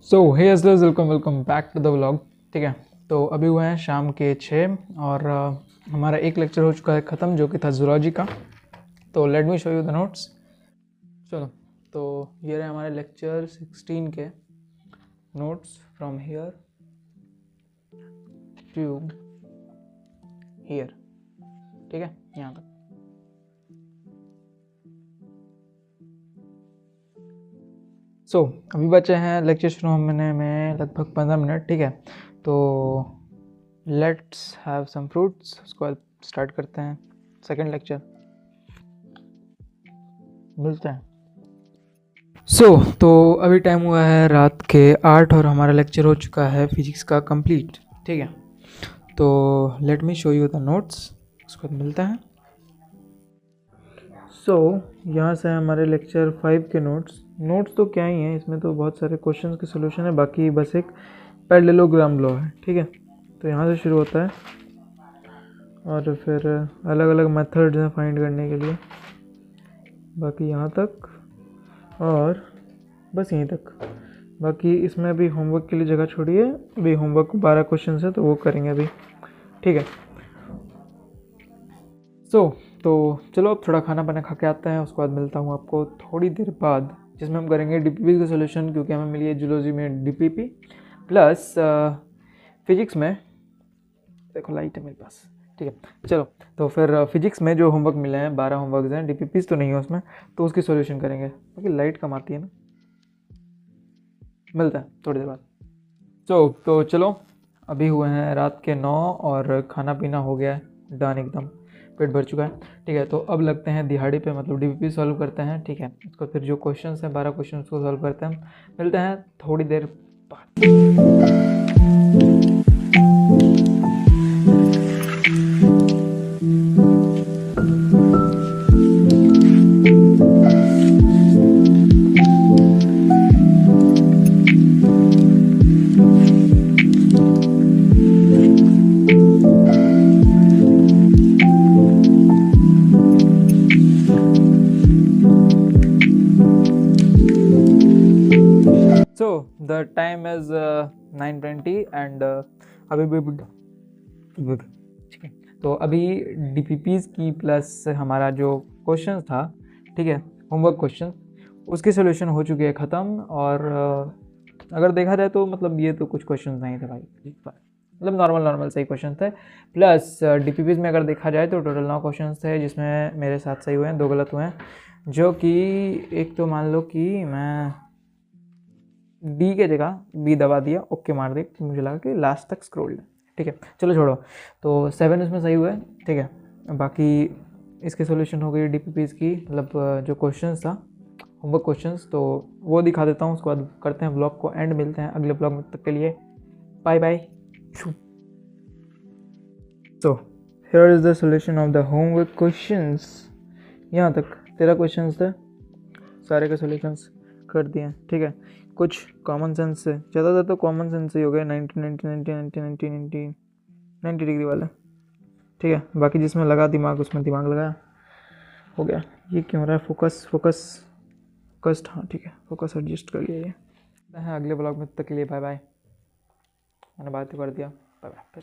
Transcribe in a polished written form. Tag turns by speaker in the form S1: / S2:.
S1: सो hey अस्लर्स, welcome welcome back to the vlog. ठीक है, तो अभी हुए हैं शाम के 6 और हमारा एक लेक्चर हो चुका है ख़त्म जो कि था जूलॉजी का। तो let me show you the notes. चलो, तो ये रहे हमारे लेक्चर 16 के notes from here to here. ठीक है, यहाँ तक। सो अभी बचे हैं लेक्चर शुरू होने में लगभग 15 मिनट। ठीक है, तो लेट्स हैव सम फ्रूट्स, उसके बाद स्टार्ट करते हैं सेकंड लेक्चर। मिलते हैं। तो अभी टाइम हुआ है रात के 8 और हमारा लेक्चर हो चुका है फिजिक्स का कंप्लीट। ठीक है, तो let me show you the notes, उसके बाद मिलते हैं। यहाँ से हमारे लेक्चर 5 के नोट्स तो क्या ही हैं, इसमें तो बहुत सारे क्वेश्चंस के सोल्यूशन है, बाकी बस एक पैरेललोग्राम लॉ है। ठीक है, तो यहाँ से शुरू होता है और फिर अलग अलग मेथड्स हैं फाइंड करने के लिए, बाकी यहाँ तक और बस यहीं तक। बाकी इसमें अभी होमवर्क के लिए जगह छोड़ी है, अभी होमवर्क 12 क्वेश्चन है तो वो करेंगे अभी। ठीक है, तो चलो अब थोड़ा खाना पाना खा के आते हैं, उसके बाद मिलता हूँ आपको थोड़ी देर बाद, जिसमें हम करेंगे डीपीपी का सोल्यूशन, क्योंकि हमें मिली है जूलॉजी में डीपीपी प्लस फिजिक्स में, देखो लाइट है मेरे पास। ठीक है, चलो तो फिर फिजिक्स में जो होमवर्क मिले हैं 12 होमवर्क हैं, डीपीपीज तो नहीं है उसमें, तो उसकी सोल्यूशन करेंगे, क्योंकि लाइट कम आती है ना। मिलता है थोड़ी देर बाद। तो चलो, अभी हुए हैं रात के 9 और खाना पीना हो गया है डन, एकदम पेट भर चुका है। ठीक है, तो अब लगते हैं दिहाड़ी पे, मतलब डीपीपी सॉल्व करते हैं। ठीक है, उसको फिर जो क्वेश्चंस हैं 12 क्वेश्चन को सॉल्व करते हैं। मिलते हैं थोड़ी देर बाद। So the time is 9:20 and अभी ठीक है, तो अभी डीपीपीज की प्लस हमारा जो क्वेश्चन था, ठीक है, होमवर्क क्वेश्चन, उसके सोल्यूशन हो चुके हैं ख़त्म। और अगर देखा जाए तो मतलब ये तो कुछ क्वेश्चन नहीं थे भाई, मतलब नॉर्मल सही क्वेश्चन थे। प्लस डीपीपीज में अगर देखा जाए तो टोटल 9 क्वेश्चन थे, जिसमें मेरे 7 सही हुए हैं, 2 गलत हुए हैं, जो कि एक तो मान लो कि मैं डी के जगह बी दबा दिया, ओके मार दी, तो मुझे लगा कि लास्ट तक स्क्रॉल है। ठीक है, चलो छोड़ो, तो 7 इसमें सही हुए। ठीक है, बाकी इसके सॉल्यूशन हो गई डीपीपीज की, मतलब जो क्वेश्चंस था होमवर्क क्वेश्चंस, तो वो दिखा देता हूँ, उसके बाद करते हैं ब्लॉग को एंड। मिलते हैं अगले ब्लॉग में, तक के लिए bye bye. So here is the solution of the homework questions. यहाँ तक 13 क्वेश्चंस थे, सारे के सॉल्यूशंस कर दिए। ठीक है, कुछ कॉमन सेंस से, ज़्यादातर तो कॉमन सेंस से ही हो गए, 90 डिग्री वाले। ठीक है, बाकी जिसमें लगा दिमाग उसमें दिमाग लगाया, हो गया। ये क्यों हो रहा है, फोकस्ड, हाँ ठीक है, फोकस एडजस्ट कर लिया। ये अगले ब्लॉग में, तक के लिए बाय बाय। मैंने बात कर दिया, बाय बाय।